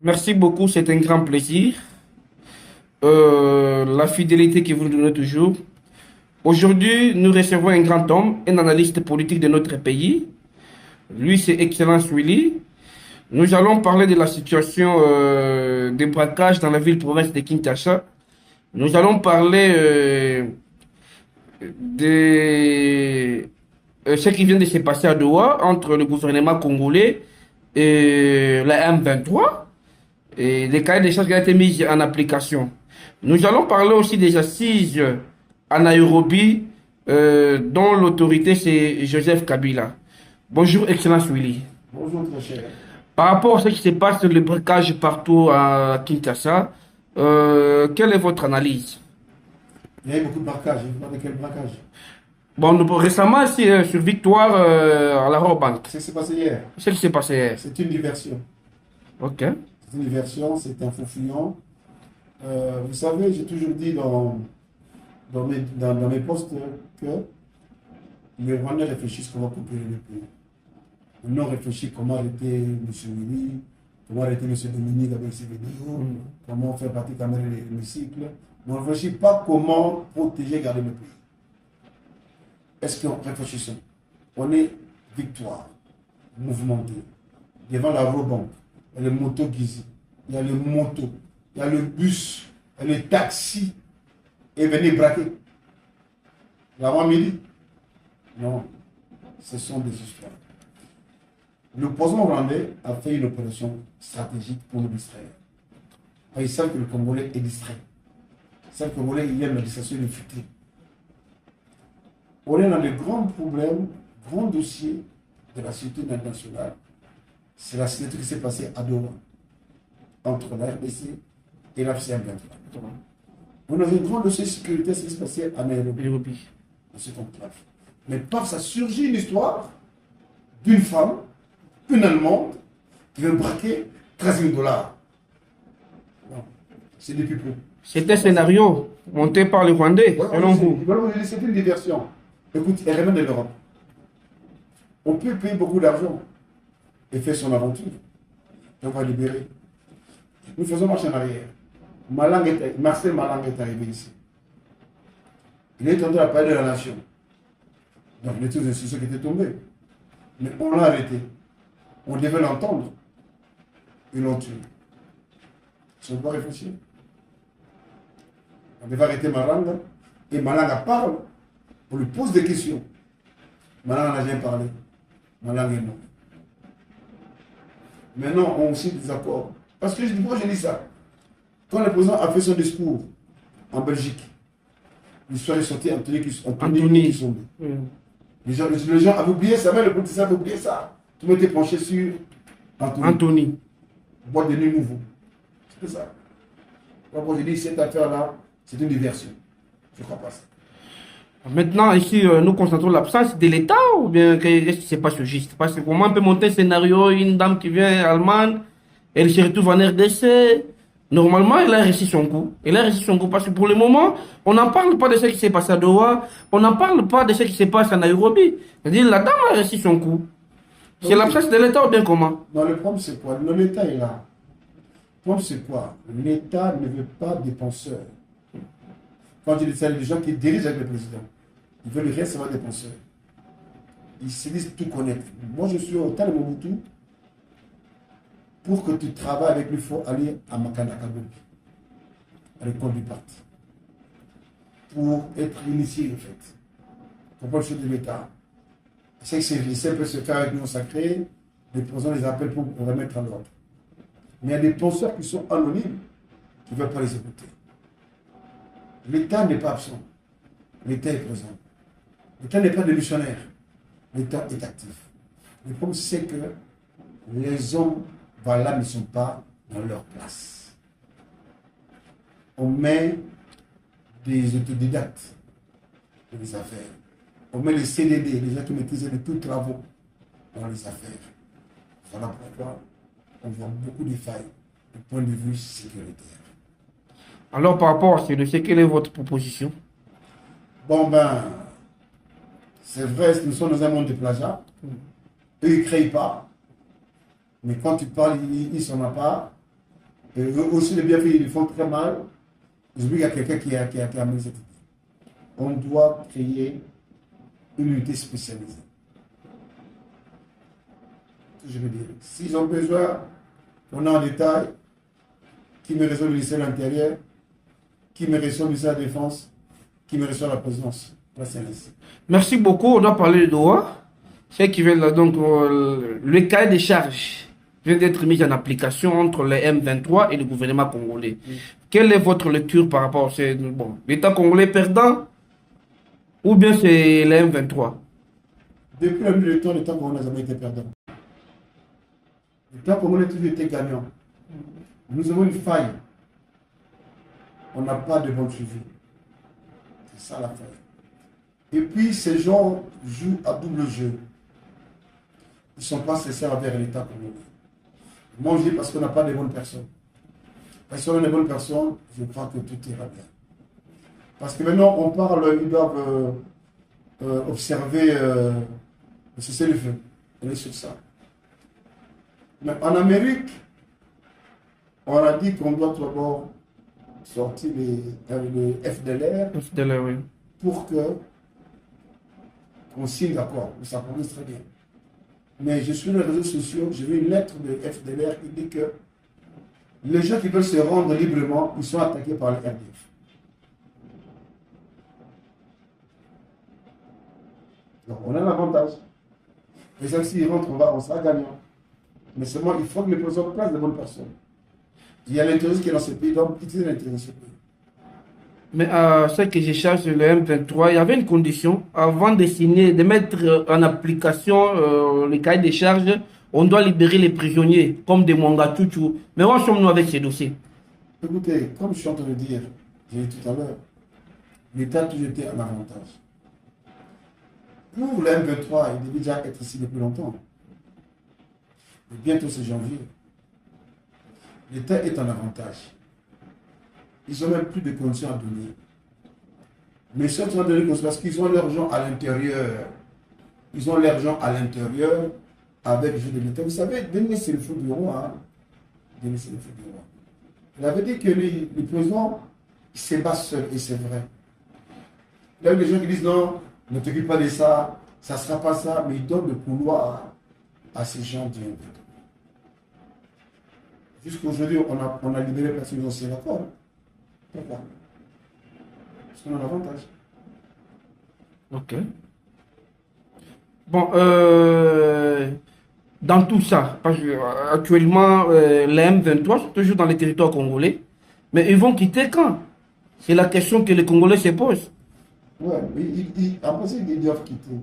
Merci beaucoup, c'est un grand plaisir. La fidélité que vous nous donnez toujours. Aujourd'hui, nous recevons un grand homme, un analyste politique de notre pays. Lui, c'est Excellence Willy. Nous allons parler de la situation des braquages dans la ville-province de Kinshasa. Nous allons parler de ce qui vient de se passer à Doha entre le gouvernement congolais et la M23 et les cahiers des charges qui ont été mis en application. Nous allons parler aussi des assises à Nairobi, dont l'autorité c'est Joseph Kabila. Bonjour, Excellence Willy. Bonjour, très cher. Par rapport à ce qui se passe, le braquage partout à Kinshasa, quelle est votre analyse? Il y a eu beaucoup de braquages. Je ne sais pas de quel braquage. Bon, récemment, c'est sur Victoire à la Bank. C'est ce qui s'est passé hier. C'est ce qui s'est passé hier. C'est une diversion. Ok. C'est une diversion, c'est un faux fuyant. Vous savez, j'ai toujours dit dans mes postes que les Rwandais réfléchissent comment couper le pays. Ils n'ont réfléchi comment arrêter M. Willy, comment arrêter M. Dominique avec ses vidéos, comment faire partir quand même l'hémicycle. Mais on ne réfléchit pas comment protéger et garder le pays. Est-ce qu'on réfléchit? On est victoire, mouvementé, devant la Robank, il y a les motos Gizi, il y a les motos, il y a le bus, il y a les taxis, et venez braquer. L'avant midi? Non, ce sont des histoires. L'opposant rwandais a fait une opération stratégique pour nous distraire. Ils savent que le Congolais est distrait. Ils savent que le Congolais aime la distraction et le futé. On est dans les grands problèmes, grands dossiers de la sécurité internationale. C'est la signature qui s'est passée à Doha entre la RDC et la FCM23. On a un grand dossier de sécurité qui s'est passé à Nairobi, dans ce conclave. Mais paf, ça surgit une histoire d'une femme, une Allemande, qui veut braquer 13 000 dollars. C'est depuis peu. C'est un scénario monté par les Rwandais, selon vous. C'est une diversion. Écoute, elle revient de l'Europe. On peut payer beaucoup d'argent et faire son aventure. Et on va libérer. Nous faisons marche en arrière. Marcel Malang est arrivé ici. Il est tombé à la palais de la nation. Donc, il était aux institutions qui étaient tombées. Mais on l'a arrêté. On devait l'entendre. Ils l'ont tué. Ils ne sont pas réfléchir. On devait arrêter Malanga. Et Malanga parle. On lui pose des questions. Malanga n'a rien parlé. Malanga est mort. Maintenant, on signe des accords. Parce que pourquoi je dis ça? Quand le président a fait son discours en Belgique, l'histoire est sortie Anthony Kisombe. Les gens avaient oublié ça, mais le politicien avait oublié ça. Tout le monde était penché sur Anthony. Boîte de nuit nouveau. C'est ça. Donc, je dis, cette affaire-là, c'est une diversion. Je ne crois pas ça. Maintenant, ici, nous constatons l'absence de l'État ou bien qu'est-ce qui se passe au juste? Parce que comment on peut monter un scénario, une dame qui vient allemande, elle se retrouve en RDC. Normalement, elle a réussi son coup. Elle a réussi son coup parce que pour le moment, on n'en parle pas de ce qui s'est passé à Doha, on n'en parle pas de ce qui se passe à Nairobi. C'est-à-dire, la dame a réussi son coup. C'est l'absence de l'État ou bien comment? Non, le problème c'est quoi? L'État est là. Le problème c'est quoi? L'État ne veut pas des penseurs. Quand je dis ça, les gens qui dirigent avec le président, ils veulent rien savoir des penseurs. Ils se disent tout connaître. Moi, je suis au temps de Mobutu. Pour que tu travailles avec lui, il faut aller à Makanakabobi, à l'école du parti. Pour être initié, en fait. Pour pas le chef de l'État. C'est que c'est peut se faire avec nous sacré, les présidents les appellent pour remettre à l'ordre. Mais il y a des penseurs qui sont anonymes, qui ne veulent pas les écouter. L'État n'est pas absent. L'État est présent. L'État n'est pas démissionnaire. L'État est actif. Le problème, c'est que les hommes valables ne sont pas dans leur place. On met des autodidactes dans les affaires. On met les CDD, les gens qui maîtrisent les tous travaux dans les affaires. Voilà pourquoi on voit beaucoup de failles du point de vue sécuritaire. Alors, par rapport à ce dossier, quelle est votre proposition? Bon, ben, c'est vrai, nous sommes dans un monde de plagiat. Eux, ils ne créent pas. Mais quand tu parles, ils sont à part. Et eux aussi, les bienfaits, ils font très mal. Je dis qu'il y a quelqu'un qui a amené cette idée. On doit créer une unité spécialisée. Je veux dire, s'ils ont besoin, on a en détail qui me reçoit le ministère de l'Intérieur, qui me reçoit le ministère de la Défense, qui me reçoit la présidence, la CNS. Merci beaucoup. On a parlé de Doha. C'est qui vient là, donc, le cahier des charges vient d'être mis en application entre les M23 et le gouvernement congolais. Oui. Quelle est votre lecture par rapport à bon, l'État congolais perdant ou bien c'est les M23? Depuis la nuit du temps, l'État congolais n'a jamais été perdant. L'État congolais a toujours été gagnant. Nous avons une faille. On n'a pas de bon suivi. C'est ça la faille. Et puis, ces gens jouent à double jeu. Ils ne sont pas sincères avec l'État congolais. Moi, je dis parce qu'on n'a pas de bonnes personnes. Parce qu'on a des bonnes personnes, je crois que tout ira bien. Parce que maintenant, on parle, ils doivent observer le cessez-le-feu. On est sur ça. Mais en Amérique, on a dit qu'on doit d'abord sortir le FDLR FDLR, oui. pour qu'on signe d'accord. Ça commence très bien. Mais je suis sur les réseaux sociaux, j'ai vu une lettre de FDLR qui dit que les gens qui veulent se rendre librement, ils sont attaqués par le RDF. Donc on a l'avantage. Les gens s'ils rentrent, on sera gagnant. Mais seulement il faut que les présidents placent de bonnes personnes. Il y a l'intérêt qui est dans ce pays, donc utiliser l'intérêt de ce pays. Mais ce que je cherche sur le M23, il y avait une condition. Avant de signer, de mettre en application le cahier des charges, on doit libérer les prisonniers, comme des Mwangatoutou. Mais où en sommes-nous avec ces dossiers? Écoutez, comme je suis en train de dire, j'ai dit tout à l'heure, l'État a toujours été un avantage. Pour le M23, il devait déjà être ici depuis longtemps. Mais bientôt c'est janvier. L'État est un avantage. Ils n'ont même plus de conditions à donner. Mais ils sont en train de donner parce qu'ils ont l'argent à l'intérieur. Ils ont l'argent à l'intérieur avec le jeu de l'État. Vous savez, Denis, c'est le fou du roi. Hein? Denis, c'est le fou du roi. Il avait dit que les présidents se battent seuls, et c'est vrai. Il y a des gens qui disent non, ne t'occupe pas de ça, ça ne sera pas ça, mais ils donnent le couloir à ces gens du M23. Jusqu'aujourd'hui, on a libéré personne dans ces rapports. Pourquoi? Parce qu'on a l'avantage. Ok. Bon, dans tout ça, parce que, actuellement, les M23 sont toujours dans les territoires congolais, mais ils vont quitter quand? C'est la question que les Congolais se posent. Oui, après ça, ils doivent quitter.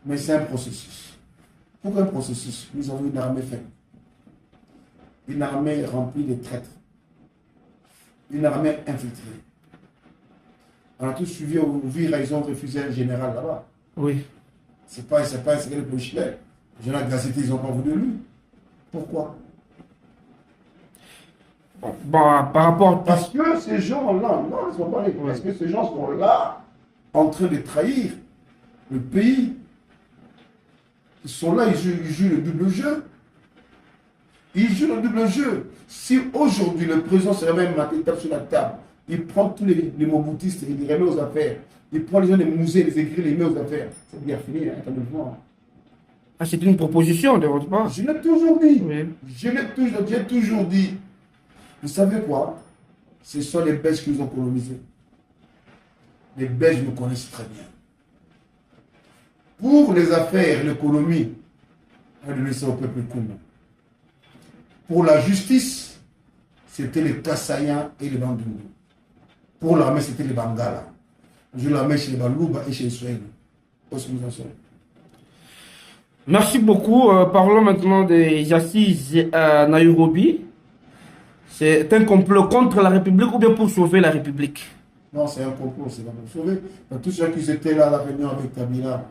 Mais c'est un processus. Pourquoi un processus? Nous avons une armée faible. Une armée remplie de traîtres. Une armée infiltrée. On a tous suivi au Vira, ils ont refusé un général là-bas. Oui. C'est pas un secret de Chilien. Les gens de la Gracité, ils n'ont pas voulu de lui. Pourquoi? Bon, par rapport... Parce que ces gens-là, non, ils sont pas les. Parce que ces gens sont là, en train de trahir le pays. Ils sont là, ils jouent le double jeu. Ils jouent le double jeu. Si aujourd'hui le président se réveille matin, il tape sur la table, il prend tous les moboutistes et il les remet aux affaires. Il prend les gens des musées, les écrits, les met aux affaires. C'est bien fini, hein, attendez le voir. Ah, c'est une proposition de votre part. Je l'ai toujours dit. Oui. J'ai toujours dit. Vous savez quoi? Ce sont les Belges qui nous ont colonisés. Les Belges nous connaissent très bien. Pour les affaires, l'économie, on a donné ça au peuple congo. Pour la justice, c'était les Kassaïens et les Bandungu. Pour l'armée, c'était les Bangala. Je la mets chez les Balouba et chez les Swahili. Merci beaucoup. Parlons maintenant des assises à Nairobi. C'est un complot contre la République ou bien pour sauver la République? Non, c'est un complot, c'est pas pour sauver. Tous ceux qui étaient là à la réunion avec Kabila.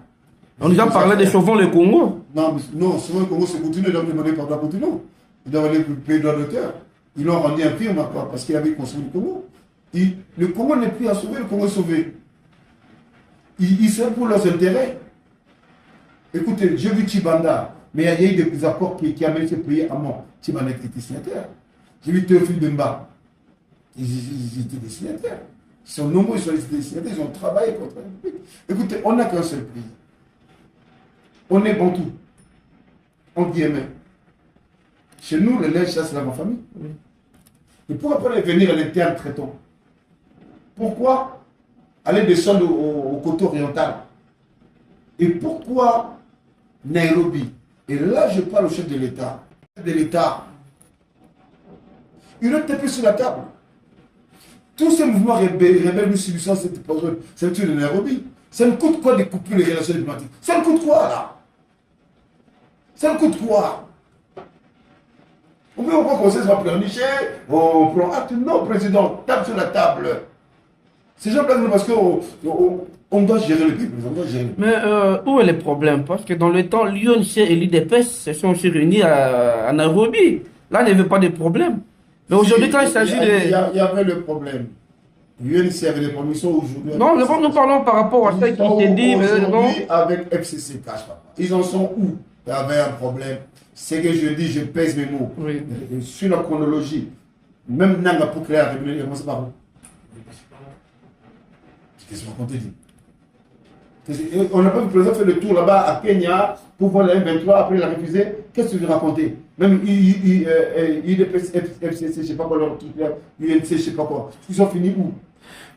On nous a parlé de sauvant le Congo. Non, souvent le Congo, c'est Coutinho, ils doivent demander pardon à Coutinho. Ils doivent aller payer droit d'auteur. Ils l'ont rendu un firme, quoi, parce qu'il avait construit le Congo. Le Congo n'est plus à sauver, le Congo est sauvé. Ils sont pour leurs intérêts. Écoutez, j'ai vu Chibanda, mais il y a eu des accords qui amènent ce pays à mort. Chibanda était signataire. J'ai vu Théophile Bemba. Ils étaient destinataires. Ils sont nombreux, ils sont destinataires, ils ont travaillé contre la République. Écoutez, on n'a qu'un seul pays. On est bantou. En guillemets. Chez nous, le lait chasse la famille. Oui. Mais pourquoi pas venir à l'interne traitant? Pourquoi aller descendre au côté oriental? Et pourquoi Nairobi? Et là, je parle au chef de l'État. Il a tapé sur la table. Tous ces mouvements rebelles, nous subissons cette de Nairobi. Ça nous coûte quoi de couper les relations diplomatiques? Ça nous coûte quoi là? Ça nous coûte quoi? On peut pas commencer à pleurnicher, on prend acte. Non, président, tape sur la table. Ces gens là parce qu'on doit gérer le pays, on doit gérer. Mais où est le problème? Parce que dans le temps, l'UNC et l'UDPS se sont aussi réunis à Nairobi. Là, il n'y avait pas de problème. Mais aujourd'hui, quand il s'agit de... Il y avait le problème. L'UNC avait des problèmes, ils sont aujourd'hui... Non, nous parlons par rapport à ce qui s'est dit. Aujourd'hui, avec FCC Cash, ils en sont où? Il y avait un problème. C'est que je dis, je pèse mes mots. Oui. Sur la chronologie, même Nanga pour créer la République, il commence par où? Qu'est-ce qu'on te dit? On n'a pas vu le président faire le tour là-bas à Kenya pour voir la M23, après il a refusé. Qu'est-ce que tu veux raconter? Même IDPS, FCC, je ne sais pas quoi, leur truc là, UNC, je ne sais pas quoi. Ils sont finis où?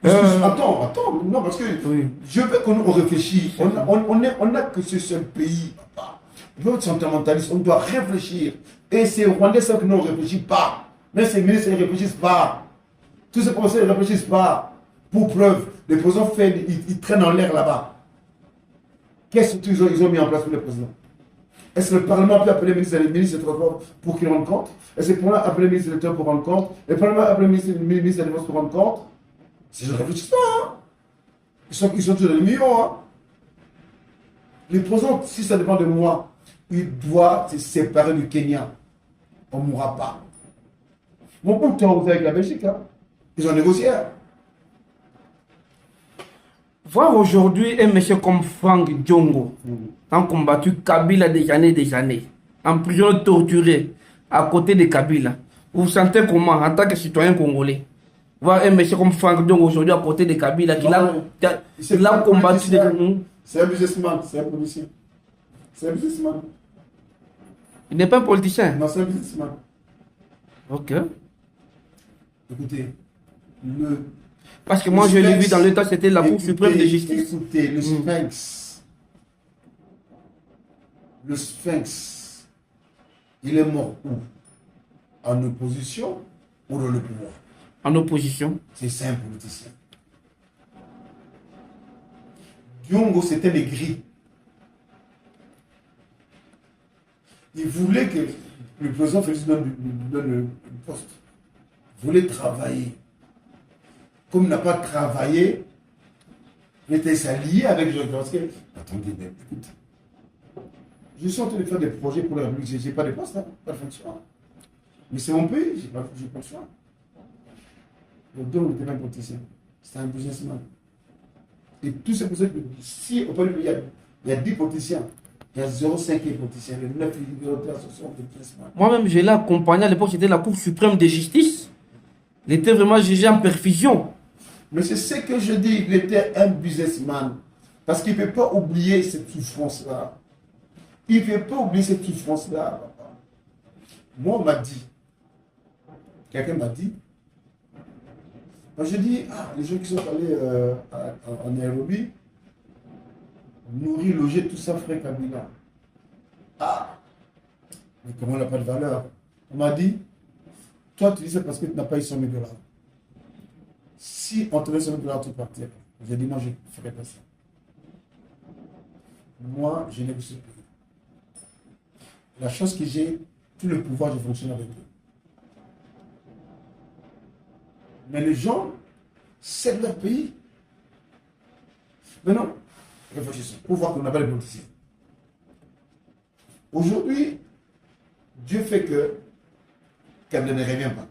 Attends, non, parce que oui. Je veux qu'on réfléchisse. On n'a que ce seul pays, papa. On peut être sentimentaliste, on doit réfléchir. Et ces Rwandais savent que nous, on ne réfléchit pas. Mais ces ministres ne réfléchissent pas. Tous ces conseils ne réfléchissent pas. Pour preuve, les présidents ils traînent en l'air là-bas. Qu'est-ce qu'ils ont mis en place pour les présidents? Est-ce que le Parlement peut appeler les ministres de transport pour qu'ils rendent compte? Est-ce que le Parlement peut appeler les ministres de l'État pour rendre compte? Le Parlement peut appeler les ministres de la Défense pour rendre compte? Si je ne réfléchis pas, hein. Ils sont tous dans les millions. Hein. Les présidents, si ça dépend de moi, ils doivent se séparer du Kenya. On ne mourra pas. Mon coup de temps avec la Belgique, hein. Ils ont négocié. Hein. Voir aujourd'hui un monsieur comme Franck Diongo, a combattu Kabila des années, en prison torturé, à côté de Kabila. Vous vous sentez comment en tant que citoyen congolais? Voir un monsieur comme Franck Diongo aujourd'hui à côté de Kabila, qui l'a combattu. C'est un businessman, c'est un policier. C'est un businessman. Il n'est pas un politicien. Non, c'est un businessman. Ok. Écoutez, parce que moi, je l'ai vu dans le temps, c'était la Cour suprême de justice. Écoutez, le Sphinx. Le Sphinx, il est mort où? En opposition ou dans le pouvoir? En opposition. C'est un politicien. Diongo, c'était les gris. Il voulait que le président Félix donne le poste. Il voulait travailler. Comme il n'a pas travaillé, il était s'allier avec Jean Gasquet. Attendez, mais écoute. Je suis en train de faire des projets pour la République. Je n'ai pas de poste, hein, pas de fonction. Mais c'est mon pays, je n'ai pas de choix. Le don n'était pas un politicien. C'était un businessman. Et tout c'est pour ça que si au pays, il y a 10 politiciens, il y a 0,5 politiciens, les 9 sont des businessmen. Moi-même, je l'ai accompagné à l'époque, c'était la Cour suprême de justice. Il était vraiment jugé en perfusion. Mais c'est ce que je dis, il était un businessman. Parce qu'il ne peut pas oublier cette souffrance-là. Il ne peut pas oublier cette souffrance-là. Moi, on m'a dit, quelqu'un m'a dit, je dis, les gens qui sont allés en Nairobi, nourrir, loger, tout ça, frère Kabila. Mais comment on n'a pas de valeur? On m'a dit, toi, tu dis ça parce que tu n'as pas eu 100 000 $. Si on te donne 100 000 $, tu partirais. J'ai dit, moi, je ne ferai pas ça. Moi, je n'ai que ce pays. La chance que j'ai, tout le pouvoir, je fonctionne avec eux. Mais les gens cèdent leur pays. Mais non, réfléchissons, pour voir qu'on n'a pas les politiciens. Aujourd'hui, Dieu fait que Kabila ne revient pas.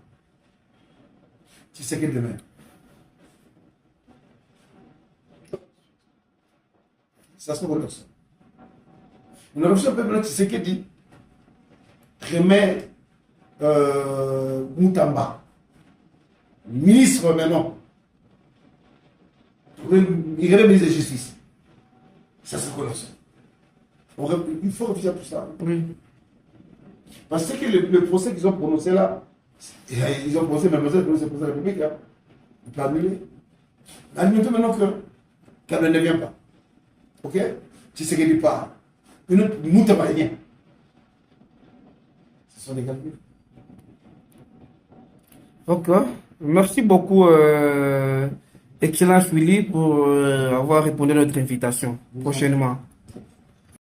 Tu sais que demain. Ça se relance. On a reçu un peu maintenant, tu sais qu'il dit remet Moutamba, ministre maintenant, il est ministre de justice. Ça se connaît. Il faut réfléchir à tout ça. Oui. Parce que le procès qu'ils ont prononcé là, ils ont prononcé, même le procès de la République, hein, il peut annuler. Admettons maintenant que Kabila ne vient pas. Ok? Tu sais qu'il part. Une autre Moutamba vient. Ce sont des calculs. Ok. Merci beaucoup, Excellence Willy, pour avoir répondu à notre invitation. Prochainement.